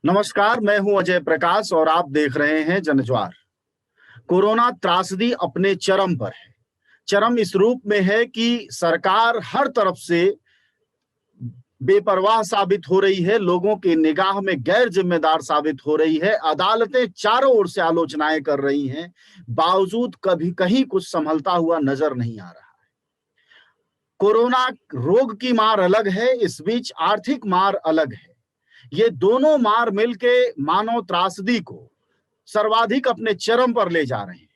नमस्कार, मैं हूं अजय प्रकाश और आप देख रहे हैं जनज्वार। कोरोना त्रासदी अपने चरम पर है। चरम इस रूप में है कि सरकार हर तरफ से बेपरवाह साबित हो रही है, लोगों की निगाह में गैर जिम्मेदार साबित हो रही है। अदालतें चारों ओर से आलोचनाएं कर रही हैं, बावजूद कभी कहीं कुछ संभलता हुआ नजर नहीं आ रहा। कोरोना रोग की मार अलग है, इस बीच आर्थिक मार अलग है। ये दोनों मार मिलके मानव त्रासदी को सर्वाधिक अपने चरम पर ले जा रहे हैं।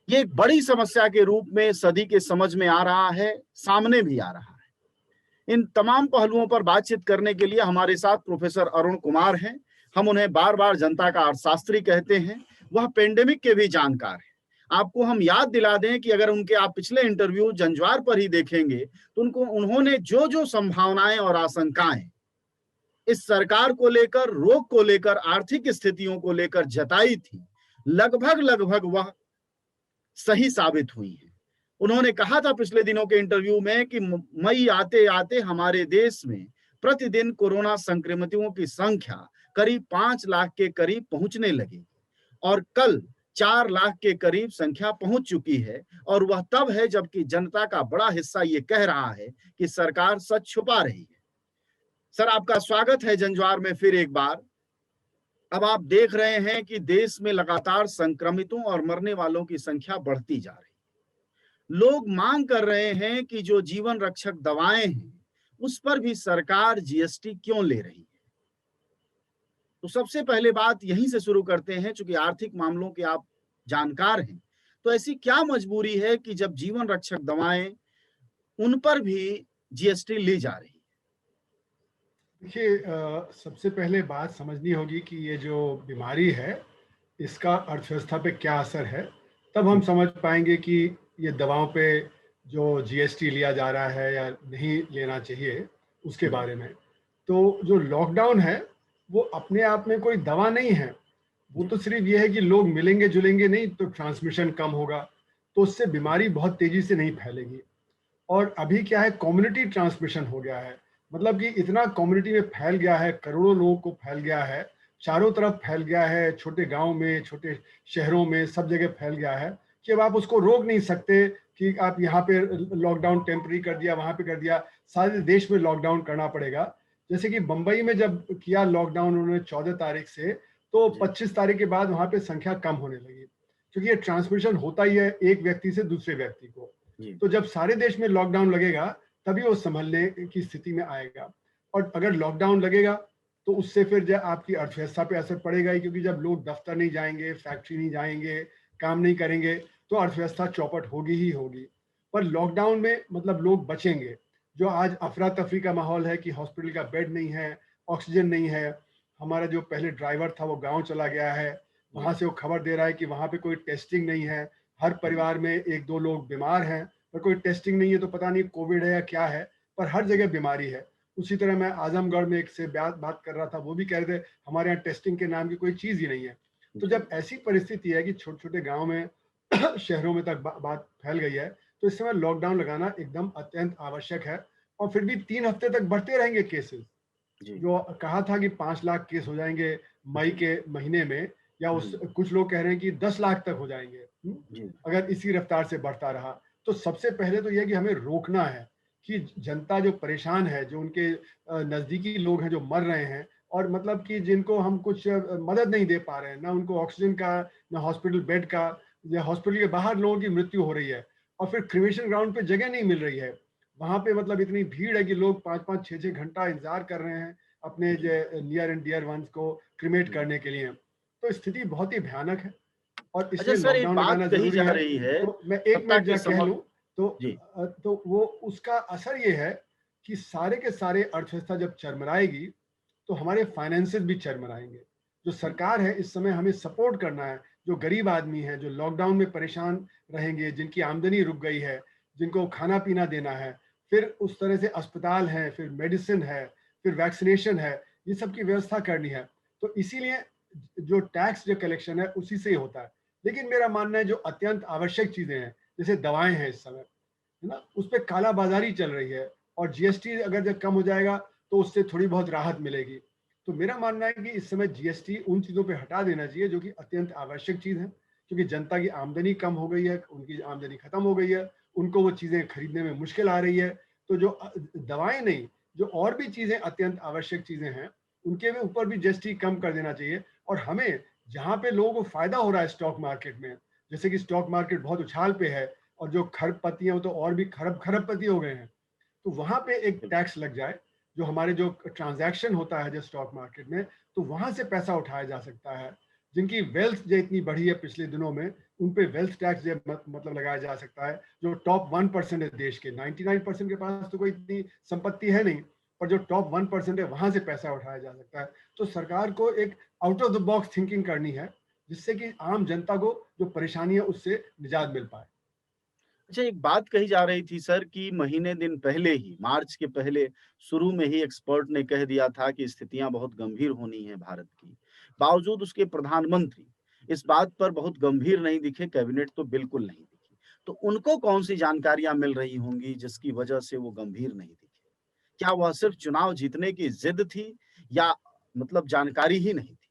ये एक बड़ी समस्या के रूप में सदी के समझ में आ रहा है, सामने भी आ रहा है। इन तमाम पहलुओं पर बातचीत करने के लिए हमारे साथ प्रोफेसर अरुण कुमार हैं। हम उन्हें बार बार जनता का अर्थशास्त्री कहते हैं। वह पेंडेमिक के भी जानकार हैं। आपको हम याद दिला दें कि अगर उनके आप पिछले इंटरव्यू जनज्वार पर ही देखेंगे तो उन्होंने जो जो संभावनाएं और आशंकाएं इस सरकार को लेकर, रोग को लेकर, आर्थिक स्थितियों को लेकर जताई थी, लगभग लगभग वह सही साबित हुई है। उन्होंने कहा था पिछले दिनों के इंटरव्यू में कि मई आते आते हमारे देश में प्रतिदिन कोरोना संक्रमितों की संख्या करीब 5 लाख के करीब पहुंचने लगेगी और कल 4 लाख के करीब संख्या पहुंच चुकी है। और वह तब है जबकि जनता का बड़ा हिस्सा ये कह रहा है कि सरकार सच छुपा रही है। सर, आपका स्वागत है जनज्वार में फिर एक बार। अब आप देख रहे हैं कि देश में लगातार संक्रमितों और मरने वालों की संख्या बढ़ती जा रही है। लोग मांग कर रहे हैं कि जो जीवन रक्षक दवाएं हैं उस पर भी सरकार जीएसटी क्यों ले रही है। तो सबसे पहले बात यहीं से शुरू करते हैं, चूंकि आर्थिक मामलों के आप जानकार हैं, तो ऐसी क्या मजबूरी है कि जब जीवन रक्षक दवाएं उन पर भी जीएसटी ली जा रही है। देखिए, सबसे पहले बात समझनी होगी कि ये जो बीमारी है इसका अर्थव्यवस्था पे क्या असर है, तब हम समझ पाएंगे कि ये दवाओं पे जो जीएसटी लिया जा रहा है या नहीं लेना चाहिए उसके बारे में। तो जो लॉकडाउन है वो अपने आप में कोई दवा नहीं है, वो तो सिर्फ ये है कि लोग मिलेंगे जुलेंगे नहीं तो ट्रांसमिशन कम होगा, तो उससे बीमारी बहुत तेजी से नहीं फैलेगी। और अभी क्या है, कम्युनिटी ट्रांसमिशन हो गया है, मतलब कि इतना कम्युनिटी में फैल गया है, करोड़ों लोगों को फैल गया है, चारों तरफ फैल गया है, छोटे गांव में, छोटे शहरों में, सब जगह फैल गया है कि अब आप उसको रोक नहीं सकते कि आप यहाँ पे लॉकडाउन टेम्पररी कर दिया, वहां पे कर दिया, सारे देश में लॉकडाउन करना पड़ेगा। जैसे कि बंबई में जब किया लॉकडाउन उन्होंने 14 तारीख से, तो 25 तारीख के बाद वहां पे संख्या कम होने लगी, क्योंकि ये ट्रांसमिशन होता ही है एक व्यक्ति से दूसरे व्यक्ति को। तो जब सारे देश में लॉकडाउन लगेगा तभी वो संभलने की स्थिति में आएगा। और अगर लॉकडाउन लगेगा तो उससे फिर जो आपकी अर्थव्यवस्था पे असर पड़ेगा ही, क्योंकि जब लोग दफ्तर नहीं जाएंगे, फैक्ट्री नहीं जाएंगे, काम नहीं करेंगे, तो अर्थव्यवस्था चौपट होगी ही होगी। पर लॉकडाउन में मतलब लोग बचेंगे। जो आज अफरा तफरी का माहौल है कि हॉस्पिटल का बेड नहीं है, ऑक्सीजन नहीं है, हमारा जो पहले ड्राइवर था वो गाँव चला गया है, वहां से वो खबर दे रहा है कि वहां पे कोई टेस्टिंग नहीं है, हर परिवार में एक दो लोग बीमार हैं, पर कोई टेस्टिंग नहीं है, तो पता नहीं कोविड है या क्या है, पर हर जगह बीमारी है। उसी तरह मैं आजमगढ़ में एक से बात कर रहा था, वो भी कह रहे थे हमारे यहाँ टेस्टिंग के नाम की कोई चीज ही नहीं है। तो जब ऐसी परिस्थिति है कि छोटे छोटे गाँव में शहरों में तक बात फैल गई है, तो इस समय लॉकडाउन लगाना एकदम अत्यंत आवश्यक है। और फिर भी 3 हफ्ते तक बढ़ते रहेंगे केसेस। जो कहा था कि 5 लाख केस हो जाएंगे मई के महीने में, या उस कुछ लोग कह रहे हैं कि 10 लाख तक हो जाएंगे अगर इसी रफ्तार से बढ़ता रहा। तो सबसे पहले तो यह कि हमें रोकना है कि जनता जो परेशान है, जो उनके नजदीकी लोग हैं जो मर रहे हैं, और मतलब कि जिनको हम कुछ मदद नहीं दे पा रहे हैं, ना उनको ऑक्सीजन का, ना हॉस्पिटल बेड का, या हॉस्पिटल के बाहर लोगों की मृत्यु हो रही है, और फिर क्रिमेशन ग्राउंड पे जगह नहीं मिल रही है। वहां पे मतलब इतनी भीड़ है कि लोग 5-5, 6-6 घंटा इंतजार कर रहे हैं अपने नियर एंड डियर वंस को क्रिमेट करने के लिए। तो स्थिति बहुत ही भयानक है और अच्छा इसलिए सर, एक लॉकडाउन बात लगाना कही जरूरी जा है। रही है तो मैं एक सत्ता मिनट के कह लूं, जी तो वो उसका असर ये है कि सारे के सारे अर्थव्यवस्था जब चरमराएगी तो हमारे फाइनेंसेस भी चरमराएंगे। जो सरकार है इस समय हमें सपोर्ट करना है, जो गरीब आदमी है, जो लॉकडाउन में परेशान रहेंगे, जिनकी आमदनी रुक गई है, जिनको खाना पीना देना है, फिर उस तरह से अस्पताल है, फिर मेडिसिन है, फिर वैक्सीनेशन है, ये सब की व्यवस्था करनी है। तो इसीलिए जो टैक्स जो कलेक्शन है उसी से ही होता है। लेकिन मेरा मानना है जो अत्यंत आवश्यक चीजें हैं, जैसे दवाएं हैं इस समय, है ना, उस पर कालाबाजारी चल रही है, और जीएसटी अगर जब कम हो जाएगा तो उससे थोड़ी बहुत राहत मिलेगी। तो मेरा मानना है कि इस समय जीएसटी उन चीज़ों पे हटा देना चाहिए जो कि अत्यंत आवश्यक चीज़ है, क्योंकि जनता की आमदनी कम हो गई है, उनकी आमदनी खत्म हो गई है, उनको वो चीज़ें खरीदने में मुश्किल आ रही है। तो जो दवाएं नहीं, जो और भी चीज़ें अत्यंत आवश्यक चीज़ें हैं, उनके ऊपर भी जीएसटी कम कर देना चाहिए। और हमें जहाँ पे लोगों को फायदा हो रहा है स्टॉक मार्केट में, जैसे कि स्टॉक मार्केट बहुत उछाल पे है और जो खरबपति हैं वो तो और भी खरबपति हो गए हैं, तो वहां पे एक टैक्स लग जाए, जो हमारे जो ट्रांजैक्शन होता है जो स्टॉक मार्केट में, तो वहां से पैसा उठाया जा सकता है। जिनकी वेल्थ जो इतनी बढ़ी है पिछले दिनों में, उन पे वेल्थ टैक्स जो मतलब लगाया जा सकता है। जो टॉप 1% है देश के, 99% के पास तो कोई इतनी संपत्ति है नहीं, पर जो टॉप 1% है वहां से पैसा उठाया जा सकता है। तो सरकार को एक out of the box thinking करनी है, जिससे कि आम जनता को जो परेशानी है उससे निजात मिल पाए। अच्छा, एक बात कही जा रही थी सर कि महीने दिन पहले ही, मार्च के पहले शुरू में ही एक्सपर्ट ने कह दिया था कि स्थितियां बहुत गंभीर होनी है भारत की। बावजूद उसके प्रधानमंत्री इस बात पर बहुत गंभीर नहीं दिखे, कैबिनेट तो बिल्कुल नहीं दिखी। तो उनको कौन सी जानकारियां मिल रही होंगी जिसकी वजह से वो गंभीर नहीं दिखे? क्या वह सिर्फ चुनाव जीतने की जिद थी या मतलब जानकारी ही नहीं थी?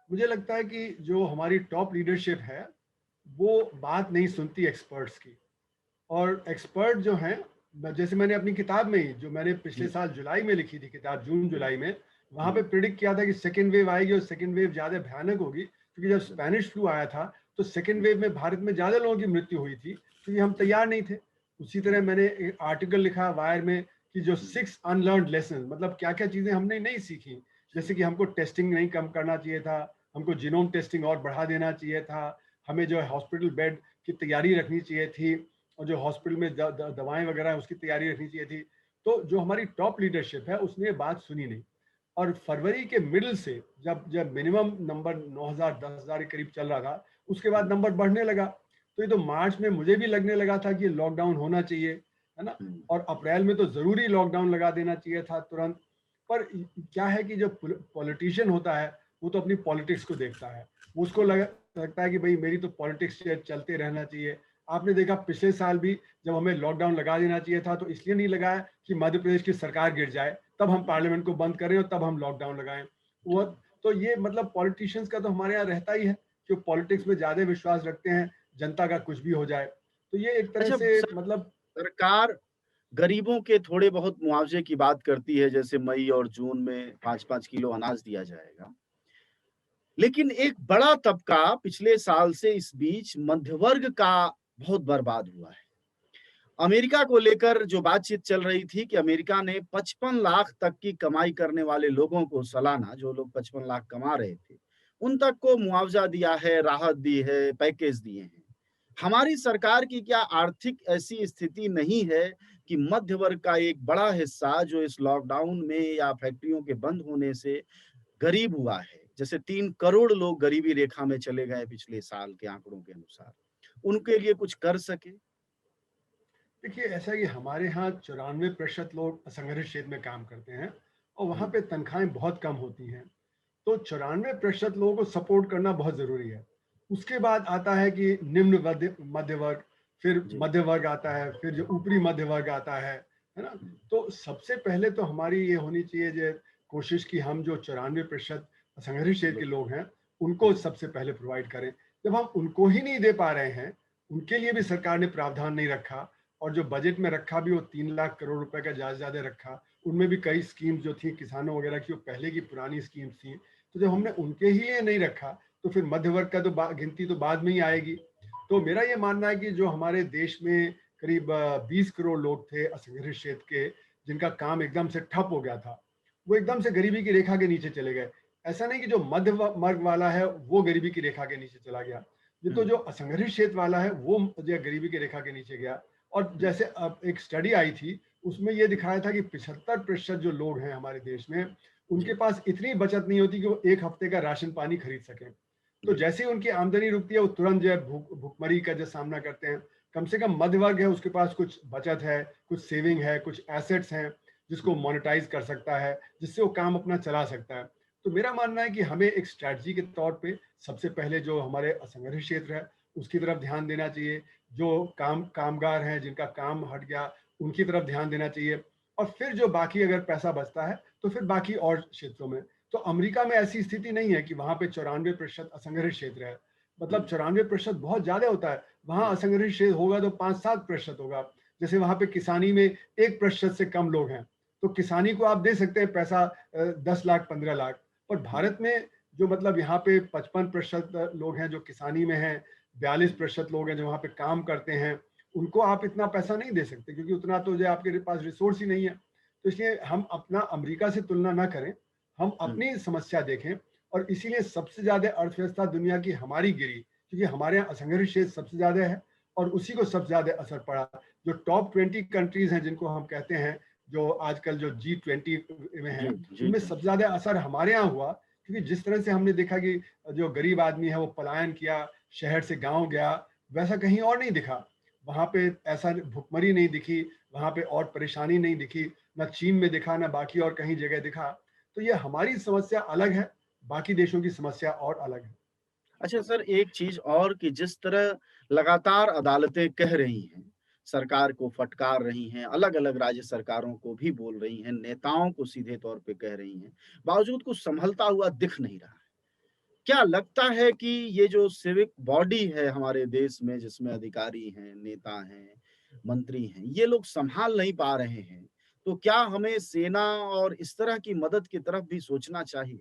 मुझे लगता है कि जो हमारी टॉप लीडरशिप है वो बात नहीं सुनती एक्सपर्ट्स की। और एक्सपर्ट जो हैं, जैसे मैंने अपनी किताब में ही, जो मैंने पिछले जी, साल जुलाई में लिखी थी किताब, जून जी, जुलाई में, वहां पे हुँ, प्रिडिक्ट किया था कि सेकेंड वेव आएगी और सेकेंड वेव ज्यादा भयानक होगी, क्योंकि जब स्पेनिश फ्लू आया था तो सेकेंड हुँ, वेव में भारत में ज्यादा लोगों की मृत्यु हुई थी, क्योंकि हम जी, तैयार नहीं थे। उसी हुँ, तरह मैंने एक आर्टिकल लिखा वायर में कि जो हुँ, 6 अनलर्नड लेसन, मतलब क्या क्या चीजें हमने नहीं सीखी। जैसे जी, कि हमको टेस्टिंग नहीं कम करना चाहिए था, हमको जीनोम टेस्टिंग और बढ़ा देना चाहिए था, हमें जो है हॉस्पिटल बेड की तैयारी रखनी चाहिए थी, और जो हॉस्पिटल में दवाएं वगैरह है उसकी तैयारी रखनी चाहिए थी। तो जो हमारी टॉप लीडरशिप है उसने ये बात सुनी नहीं। और फरवरी के मिडिल से जब जब मिनिमम नंबर 9,000 10,000 के करीब चल रहा था, उसके बाद हुँ, नंबर बढ़ने लगा। तो ये तो मार्च में मुझे भी लगने लगा था कि लॉकडाउन होना चाहिए, है ना। हुँ, और अप्रैल में तो जरूरी लॉकडाउन लगा देना चाहिए था तुरंत। पर क्या है कि जो पॉलिटिशियन होता है वो तो अपनी पॉलिटिक्स को देखता है, उसको लगता है कि भाई मेरी तो पॉलिटिक्स चलते रहना चाहिए। आपने देखा पिछले साल भी जब हमें लॉकडाउन लगा देना चाहिए था तो इसलिए नहीं लगाया कि मध्य प्रदेश की सरकार गिर जाए, तब हम हुँ, पार्लियामेंट को बंद करें और तब हम लॉकडाउन लगाएं। वो जी। तो ये मतलब पॉलिटिशियंस का तो हमारे यहाँ रहता ही है, जो पॉलिटिक्स में ज्यादा विश्वास रखते हैं, जनता का कुछ भी हो जाए। तो ये एक तरह अच्छा, से सर, मतलब सरकार गरीबों के थोड़े बहुत मुआवजे की बात करती है, जैसे मई और जून में 5-5 किलो अनाज दिया जाएगा। लेकिन एक बड़ा तबका पिछले साल से इस बीच मध्य वर्ग का बहुत बर्बाद हुआ है। अमेरिका को लेकर जो बातचीत चल रही थी कि अमेरिका ने 55 लाख तक की कमाई करने वाले लोगों को सालाना, जो लोग 55 लाख कमा रहे थे, उन तक को मुआवजा दिया है, राहत दी है, पैकेज दिए हैं। हमारी सरकार की क्या आर्थिक ऐसी स्थिति नहीं है कि मध्य वर्ग का एक बड़ा हिस्सा जो इस लॉकडाउन में या फैक्ट्रियों के बंद होने से गरीब हुआ है, जैसे 3 करोड़ लोग गरीबी रेखा में चले गए पिछले साल के आंकड़ों के अनुसार, उनके लिए कुछ कर सके? देखिए, ऐसा है कि हमारे यहाँ 94% लोग असंगठित क्षेत्र में काम करते हैं और वहाँ हुँ, पे तनख्वाहें बहुत कम होती हैं। तो 94% लोगों को सपोर्ट करना बहुत ज़रूरी है। उसके बाद आता है कि निम्न मध्य वर्ग, फिर जी, मध्य वर्ग आता है, फिर जो ऊपरी मध्य वर्ग आता है ना। हुँ, तो सबसे पहले तो हमारी ये होनी चाहिए जो कोशिश कि हम जो 94% असंगठित क्षेत्र के लोग, लोग हैं, उनको जी, सबसे पहले प्रोवाइड करें। जब हम उनको ही नहीं दे पा रहे हैं, उनके लिए भी सरकार ने प्रावधान नहीं रखा, और जो बजट में रखा भी वो 3 लाख करोड़ रुपए का ज्यादा रखा। उनमें भी कई स्कीम्स जो थी किसानों वगैरह की, वो पहले की पुरानी स्कीम्स थी। तो जब हमने हुँ, उनके ही लिए नहीं रखा, तो फिर मध्य वर्ग का तो गिनती तो बाद में ही आएगी। तो मेरा ये मानना है कि जो हमारे देश में करीब 20 करोड़ लोग थे असंगठित क्षेत्र के, जिनका काम एकदम से ठप हो गया था, वो एकदम से गरीबी की रेखा के नीचे चले गए। ऐसा नहीं कि जो मध्य वर्ग वाला है वो गरीबी की रेखा के नीचे चला गया, ये तो हुँ, जो असंगठित क्षेत्र वाला है वो जो गरीबी की रेखा के नीचे गया। और हुँ, जैसे अब एक स्टडी आई थी, उसमें ये हुँ, दिखाया था कि 75% जो लोग हैं हमारे देश में, उनके जी, पास इतनी बचत नहीं होती कि वो एक हफ्ते का राशन पानी खरीद सकें। तो जी, जैसे ही उनकी आमदनी रुकती है वो तुरंत जो है भुखमरी का जो सामना करते हैं। कम से कम मध्य वर्ग है, उसके पास कुछ बचत है, कुछ सेविंग है, कुछ एसेट्स हैं जिसको हुँ, मोनेटाइज कर सकता है, जिससे वो काम अपना चला सकता है। तो मेरा मानना है कि हमें एक स्ट्रैटेजी के तौर पे सबसे पहले जो हमारे असंगठित क्षेत्र है उसकी तरफ ध्यान देना चाहिए। जो कामगार हैं जिनका काम हट गया, उनकी तरफ ध्यान देना चाहिए। और फिर जो बाकी अगर पैसा बचता है तो फिर बाकी और क्षेत्रों में। तो अमेरिका में ऐसी स्थिति नहीं है कि वहां पे 94% असंगठित क्षेत्र है, मतलब 94% बहुत ज्यादा होता है। वहां असंगठित क्षेत्र होगा तो 5-7% होगा। जैसे वहां पे किसानी में 1% से कम लोग हैं, तो किसानी को आप दे सकते हैं पैसा 10 लाख 15 लाख। पर भारत में जो मतलब यहाँ पे 55% लोग हैं जो किसानी में हैं, 42% लोग हैं जो वहाँ पे काम करते हैं, उनको आप इतना पैसा नहीं दे सकते, क्योंकि उतना तो जो आपके पास रिसोर्स ही नहीं है। तो इसलिए हम अपना अमेरिका से तुलना ना करें, हम अपनी समस्या देखें। और इसीलिए सबसे ज्यादा अर्थव्यवस्था दुनिया की हमारी गिरी, क्योंकि हमारे यहाँ असंगठित क्षेत्र सबसे ज्यादा है और उसी को सबसे ज्यादा असर पड़ा। जो टॉप 20 कंट्रीज हैं जिनको हम कहते हैं, जो आजकल जो G20 में हैं, उनमें सबसे ज्यादा असर हमारे यहाँ हुआ, क्योंकि जिस तरह से हमने देखा कि जो गरीब आदमी है वो पलायन किया, शहर से गांव गया, वैसा कहीं और नहीं दिखा। वहां पे ऐसा भुखमरी नहीं दिखी, वहां पे और परेशानी नहीं दिखी, ना चीन में दिखा, ना बाकी और कहीं जगह दिखा। तो ये हमारी समस्या अलग है, बाकी देशों की समस्या और अलग है। अच्छा सर, एक चीज और कि जिस तरह लगातार अदालतें कह रही हैं, सरकार को फटकार रही हैं, अलग-अलग राज्य सरकारों को भी बोल रही हैं, नेताओं को सीधे तौर पे कह रही हैं, बावजूद कुछ संभलता हुआ दिख नहीं रहा है। क्या लगता है कि ये जो सिविक बॉडी है हमारे देश में, जिसमें अधिकारी हैं, नेता हैं, मंत्री हैं, ये लोग संभाल नहीं पा रहे हैं, तो क्या हमें सेना और इस तरह की मदद की तरफ भी सोचना चाहिए?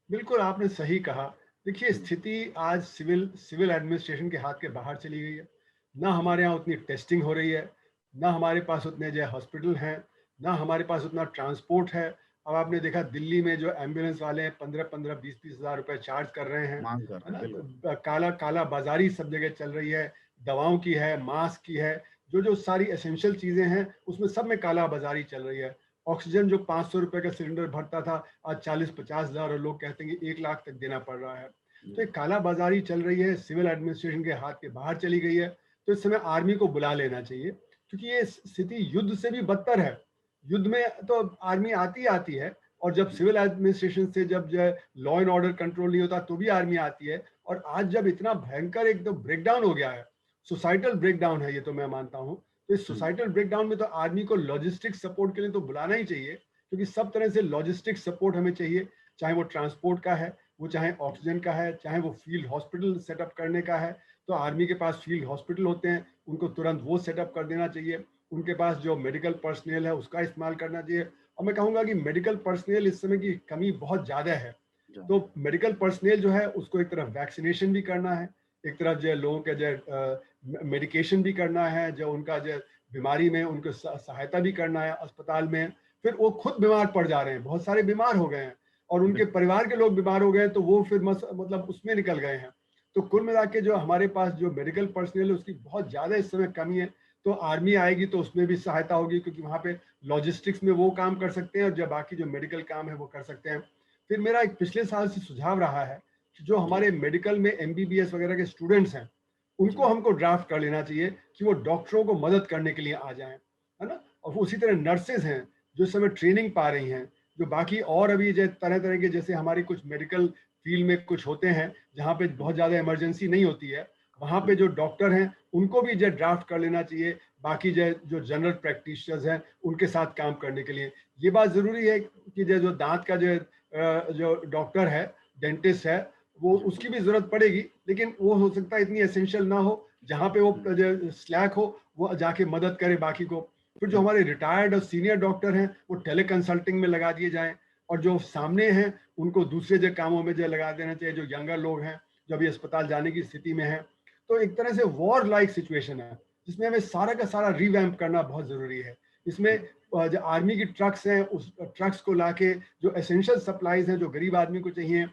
बिल्कुल आपने सही कहा। देखिए, हुँ, स्थिति आज सिविल सिविल एडमिनिस्ट्रेशन के हाथ के बाहर चली गई है। ना हमारे यहाँ उतनी टेस्टिंग हो रही है, ना हमारे पास उतने जो हॉस्पिटल हैं, ना हमारे पास उतना ट्रांसपोर्ट है। अब आपने देखा दिल्ली में जो एम्बुलेंस वाले हैं 15-15, 20-20 हज़ार रुपए चार्ज कर रहे हैं, माँग कर है रहे हैं, ना? बिल्कुल। काला काला बाजारी सब जगह चल रही है, दवाओं की है, मास्क की है, जो सारी एसेंशियल चीजें हैं उसमें सब में काला बाजारी चल रही है। ऑक्सीजन जो 500 रुपए का सिलेंडर भरता था, आज 40-50 हज़ार, और लोग कहते हैं कि 1 लाख तक देना पड़ रहा है। तो एक काला बाजारी चल रही है, सिविल एडमिनिस्ट्रेशन के हाथ के बाहर चली गई है। तो इस समय आर्मी को बुला लेना चाहिए, क्योंकि ये स्थिति युद्ध से भी बदतर है। युद्ध में तो आर्मी आती आती है, और जब सिविल एडमिनिस्ट्रेशन से जब जो लॉ एंड ऑर्डर कंट्रोल नहीं होता तो भी आर्मी आती है। और आज जब इतना भयंकर एकदम ब्रेकडाउन हो गया है, सोसाइटल ब्रेकडाउन है ये, तो मैं मानता हूँ, तो इस हुँ, सोसाइटल ब्रेकडाउन में तो आर्मी को लॉजिस्टिक सपोर्ट के लिए तो बुलाना ही चाहिए, क्योंकि सब तरह से लॉजिस्टिक सपोर्ट हमें चाहिए, चाहे वो ट्रांसपोर्ट का है, वो चाहे ऑक्सीजन का है, चाहे वो फील्ड हॉस्पिटल सेटअप करने का है। तो आर्मी के पास फील्ड हॉस्पिटल होते हैं, उनको तुरंत वो सेटअप कर देना चाहिए। उनके पास जो मेडिकल पर्सनल है उसका इस्तेमाल करना चाहिए। और मैं कहूँगा कि मेडिकल पर्सनल इस समय की कमी बहुत ज़्यादा है। तो मेडिकल पर्सनल जो है उसको एक तरफ वैक्सीनेशन भी करना है, एक तरफ जो है लोगों के जो मेडिकेशन भी करना है, जो उनका जो बीमारी में उनको सहायता भी करना है अस्पताल में। फिर वो खुद बीमार पड़ जा रहे हैं, बहुत सारे बीमार हो गए हैं, और उनके बिल्कुल। परिवार के लोग बीमार हो गए, तो वो फिर मतलब उसमें निकल गए हैं। तो कुल मिला के जो हमारे पास जो मेडिकल पर्सनल है उसकी बहुत ज़्यादा इस समय कमी है। तो आर्मी आएगी तो उसमें भी सहायता होगी, क्योंकि वहाँ पे लॉजिस्टिक्स में वो काम कर सकते हैं, और जो बाकी जो मेडिकल काम है वो कर सकते हैं। फिर मेरा एक पिछले साल से सुझाव रहा है कि जो जी, हमारे मेडिकल में MBBS वगैरह के स्टूडेंट्स हैं, उनको जी, हमको ड्राफ्ट कर लेना चाहिए कि वो डॉक्टरों को मदद करने के लिए आ जाएं, है ना? और उसी तरह नर्सेज हैं जो इस समय ट्रेनिंग पा रही हैं, जो बाकी और अभी जो तरह तरह के, जैसे हमारी कुछ मेडिकल फील्ड में कुछ होते हैं जहाँ पे हुँ, बहुत ज़्यादा इमरजेंसी नहीं होती है, वहाँ पे हुँ, जो डॉक्टर हैं उनको भी जो ड्राफ्ट कर लेना चाहिए, बाकी जो जनरल प्रैक्टिशनर्स हैं उनके साथ काम करने के लिए। ये बात ज़रूरी है कि जो दांत का जो डॉक्टर है, डेंटिस्ट है, वो जी, उसकी भी ज़रूरत पड़ेगी, लेकिन वो हो सकता है इतनी एसेंशियल ना हो। जहाँ पे वो हुँ, जो स्लैक हो वो जाके मदद करे बाकी को। फिर जो बिल्कुल, हमारे रिटायर्ड और सीनियर डॉक्टर हैं वो टेली कंसल्टिंग में लगा दिए जाएं, और जो सामने हैं उनको दूसरे जो कामों में जो लगा देना चाहिए, जो यंगर लोग हैं जो अभी अस्पताल जाने की स्थिति में हैं। तो एक तरह से वॉर लाइक सिचुएशन है, जिसमें हमें सारा का सारा रिवैम्प करना बहुत ज़रूरी है। इसमें जो आर्मी की ट्रक्स हैं, उस ट्रक्स को लाके जो एसेंशियल सप्लाईज हैं जो गरीब आदमी को चाहिए,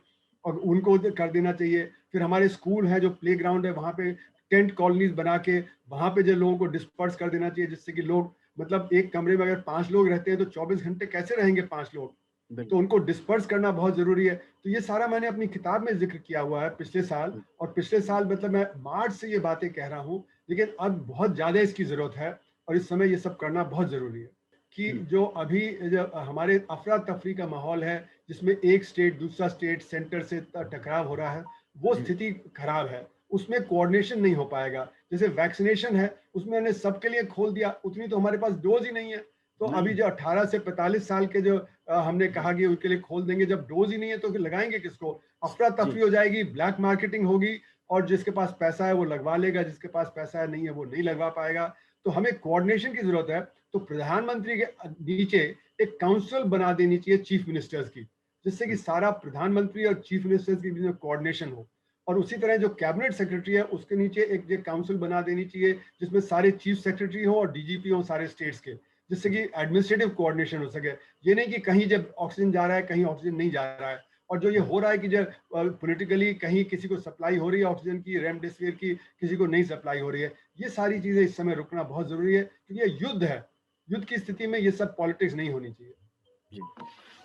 और उनको कर देना चाहिए। फिर हमारे स्कूल है, जो प्ले ग्राउंड है, वहाँ पे टेंट कॉलोनीज बना के वहाँ पे जो लोगों को डिस्पर्स कर देना चाहिए, जिससे कि लोग, मतलब एक कमरे में अगर 5 लोग रहते हैं तो 24 घंटे कैसे रहेंगे 5 लोग? तो बिल्कुल, उनको डिस्पर्स करना बहुत ज़रूरी है। तो ये सारा मैंने अपनी किताब में ज़िक्र किया हुआ है पिछले साल, हुँ, और पिछले साल मतलब मैं मार्च से ये बातें कह रहा हूँ, लेकिन अब बहुत ज़्यादा इसकी ज़रूरत है, और इस समय ये सब करना बहुत ज़रूरी है। कि हुँ, जो अभी जो हमारे अफरा-तफरी का माहौल है, जिसमें एक स्टेट दूसरा स्टेट सेंटर से टकराव हो रहा है, वो जी, स्थिति खराब है। उसमें कोऑर्डिनेशन नहीं हो पाएगा। जैसे वैक्सीनेशन है, उसमें मैंने सबके लिए खोल दिया, उतनी तो हमारे पास डोज़ ही नहीं है। तो नहीं अभी है, जो 18 से 45 साल के जो हमने कहा कि उनके लिए खोल देंगे, जब डोज ही नहीं है तो फिर लगाएंगे किसको? अफरा जी। तफरी हो जाएगी, ब्लैक मार्केटिंग होगी और जिसके पास पैसा है वो लगवा लेगा, जिसके पास पैसा है नहीं है वो नहीं लगवा पाएगा। तो हमें कोऑर्डिनेशन की जरूरत है। तो प्रधानमंत्री के नीचे एक काउंसिल बना देनी चाहिए चीफ मिनिस्टर्स की, जिससे कि सारा प्रधानमंत्री और चीफ मिनिस्टर्स के बीच में कोऑर्डिनेशन हो। और उसी तरह जो कैबिनेट सेक्रेटरी है उसके नीचे एक काउंसिल बना देनी चाहिए, जिसमें सारे चीफ सेक्रेटरी हो और डीजीपी हो सारे स्टेट्स के, जिससे कि एडमिनिस्ट्रेटिव कोऑर्डिनेशन हो सके। ये नहीं कि कहीं जब ऑक्सीजन जा रहा है कहीं ऑक्सीजन नहीं जा रहा है। और जो ये हो रहा है कि जब पॉलिटिकली कहीं किसी को सप्लाई हो रही है ऑक्सीजन की, रेमडेसिविर की, किसी को नहीं सप्लाई हो रही है, ये सारी चीजें इस समय रुकना बहुत जरूरी है, क्योंकि ये युद्ध है। युद्ध की स्थिति में ये सब पॉलिटिक्स नहीं होनी चाहिए। जी।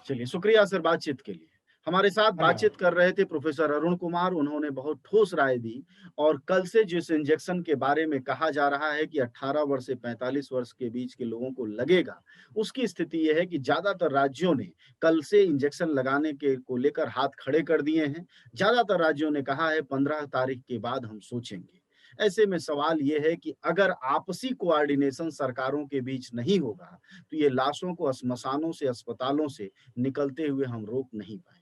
चलिए, शुक्रिया सर बातचीत के लिए। हमारे साथ धन्यवाद। बातचीत कर रहे थे प्रोफेसर अरुण कुमार। उन्होंने बहुत ठोस राय दी और कल से जिस इंजेक्शन के बारे में कहा जा रहा है कि 18 वर्ष से 45 वर्ष के बीच के लोगों को लगेगा, उसकी स्थिति यह है कि ज्यादातर राज्यों ने कल से इंजेक्शन लगाने के को लेकर हाथ खड़े कर दिए हैं। ज्यादातर राज्यों ने कहा है 15 तारीख के बाद हम सोचेंगे। ऐसे में सवाल ये है कि अगर आपसी कोऑर्डिनेशन सरकारों के बीच नहीं होगा, तो ये लाशों को श्मशानों से, अस्पतालों से निकलते हुए हम रोक नहीं पाएंगे।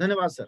धन्यवाद सर।